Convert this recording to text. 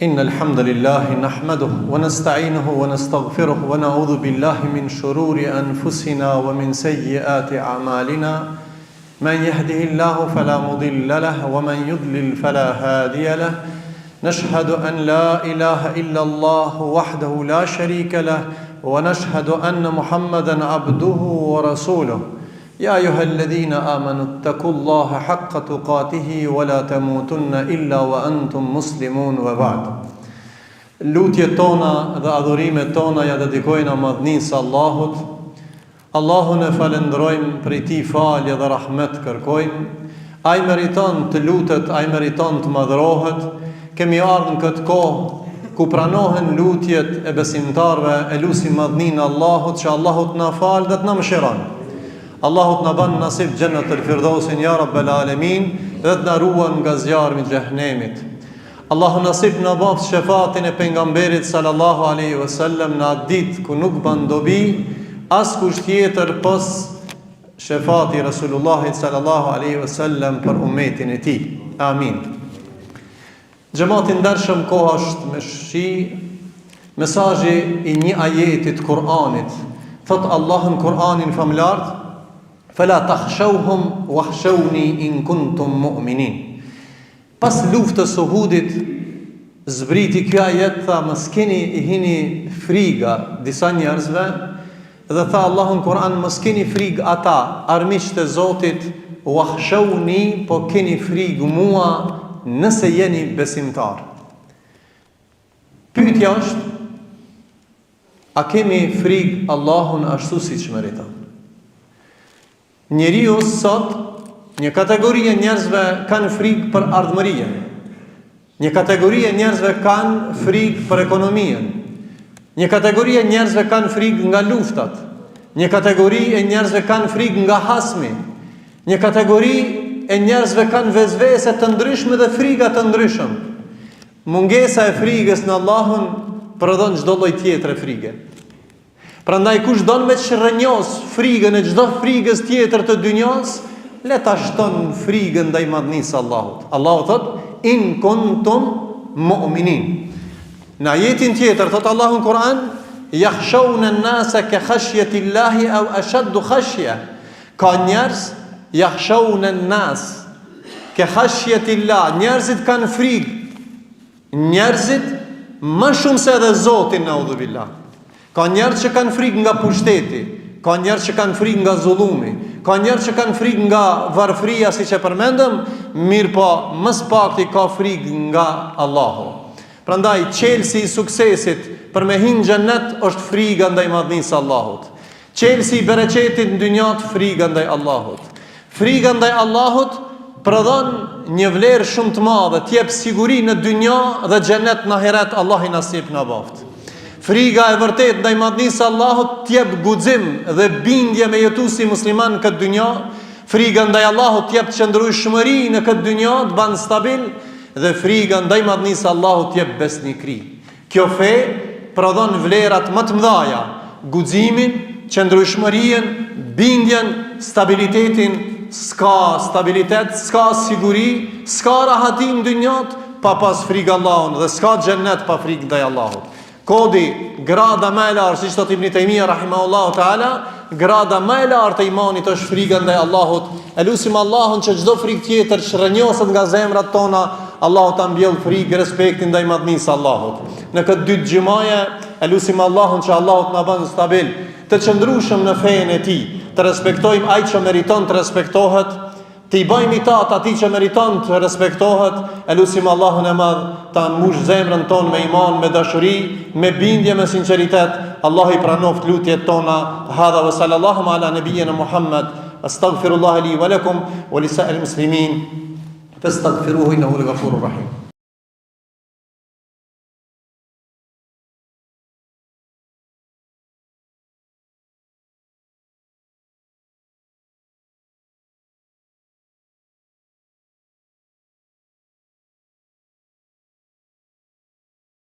إن الحمد لله نحمده ونستعينه ونستغفره ونعوذ بالله من شرور أنفسنا ومن سيئات أعمالنا من يهده الله فلا مضل له ومن يضلل فلا هادي له نشهد أن لا إله إلا الله وحده لا شريك له ونشهد أن محمدا عبده ورسوله يا أيها الذين آمنوا اتقوا الله حق تقاته ولا تموتن إلا وأنتم مسلمون وبعد. Lutjet tona dhe adhurimet tona ja dedikojna madhnisë Allahut. Allahun e falenderojmë, prej tij falje dhe rahmet kërkojmë. Ai meriton të lutet, ai meriton të madhrohet. Kemi ardhur në këtë kohë ku pranohen lutjet e besimtarëve, e lutim madhninë Allahut që Allahut na fal dhe të na mëshiron. Allahut na ban nasib Jannatul Firdausin ya Rabbal Alamin dhe të na ruan nga zjarmi i xhehenemit. Allahu nasib na bëft shefatin e pejgamberit sallallahu alaihi wasallam në atë ditë ku nuk ban dobi askush tjetër pos shefati Rasulullahit sallallahu alaihi wasallam për ummetin e tij. Amin. Xhamati ndershëm, koha është me shi mesazhi i një ajeti të Kur'anit. Thot Allahu në Kur'anin famlar: "Fala takhshawhum wakhshawni in kuntum mu'minin." Pas luftës së Uhudit zbriti kjo ajet, tha mos keni I hini friga disa njerëzve, dhe tha Allahu në Kur'an mos keni frig ata armiqtë e Zotit, wakhshawni, po keni frig mua nëse jeni besimtar. Pyetja është, a kemi frig Allahun ashtu siç meriton? Njeriu sot, një kategori e njerëzve kanë frikë për ardhmërinë. Një kategori e njerëzve kanë frikë për ekonominë. Një kategori e njerëzve kanë frikë nga luftat. Një kategori e njerëzve kanë frikë nga hasmi. Një kategori e njerëzve kanë vezvese të ndryshme dhe frika të ndryshëm. Mungesa e frikës në Allahun prodhon çdo lloj tjetër e frike. Prandaj kush don me shërrënjos frikën e çdo frikës tjetër të dynjos, le ta shton frikën ndaj madhnisë Allahut. Allahu thot: "In kuntum mu'minin." Në ajetin tjetër thot Allahu në Kur'an: "Yakhshawna an-nasa ka khashyati Allahi aw ashaddu khashya." Ka njerëz yakhshawna an-nas ka khashyati Allah. Njerëzit kanë frikë. Njerëzit më shumë se edhe Zotin, naudhu billah. Ka njerëz që kanë frikë nga pushteti, ka njerëz që kanë frikë nga zullumi, ka njerëz që kanë frikë nga varfëria, siç e përmendëm, mirë po më së pakti ka frikë nga Allahu. Prandaj çelësi I suksesit për me hyrë në xhennet është frika ndaj madhnisë Allahut. Çelësi I bereqetit në dynjat frika ndaj Allahut. Frika ndaj Allahut prodhon një vlerë shumë të madhe, t'jep siguri në dynja dhe xhennet në ahiret. Allah I nasip na boft. Friga e vërtet ndaj madhnisë Allahut t'jep guxim dhe bindje me jetu si musliman në këtë dynja. Friga ndaj Allahut t'jep qëndrueshmëri në këtë dynja, të ban stabil, dhe friga ndaj madhnisë Allahut t'jep besnikri. Kjo fe prodhon vlerat më të mëdha: guximin, qëndrueshmërinë, bindjen, stabilitetin. S'ka stabilitet, s'ka siguri, s'ka rahati në dynjat pa pas frikë Allahun, dhe s'ka xhennet pa frikë ndaj Allahut. Kodi, grada më e lartë, siç thot Ibn Taymija rahimahullahu taala, grada më e lartë e imanit është frika ndaj Allahut. E lutim Allahun që çdo frikë tjetër që rrënjoset nga zemrat tona, Allahu ta mbjell frikë, respektin ndaj madhnisë Allahut. Në këtë ditë xhumaje, e lutim Allahun që Allahu të na bën stabil, të qëndrueshëm në fenë e tij, të respektojmë ai që meriton të respektohet, të I bëjmë itat atij që meriton të respektohet. E lutim Allahun e Madh ta mbush zemrën tonë me iman, me dashuri, me bindje, me sinqeritet. Allah I pranoft lutjet tona. Hadha wa sallallahu ala nabiyyina Muhammad. Astaghfirullah li wa lakum wa li sa'il muslimin. Fastaghfiruhu innahu al-ghafurur rahim.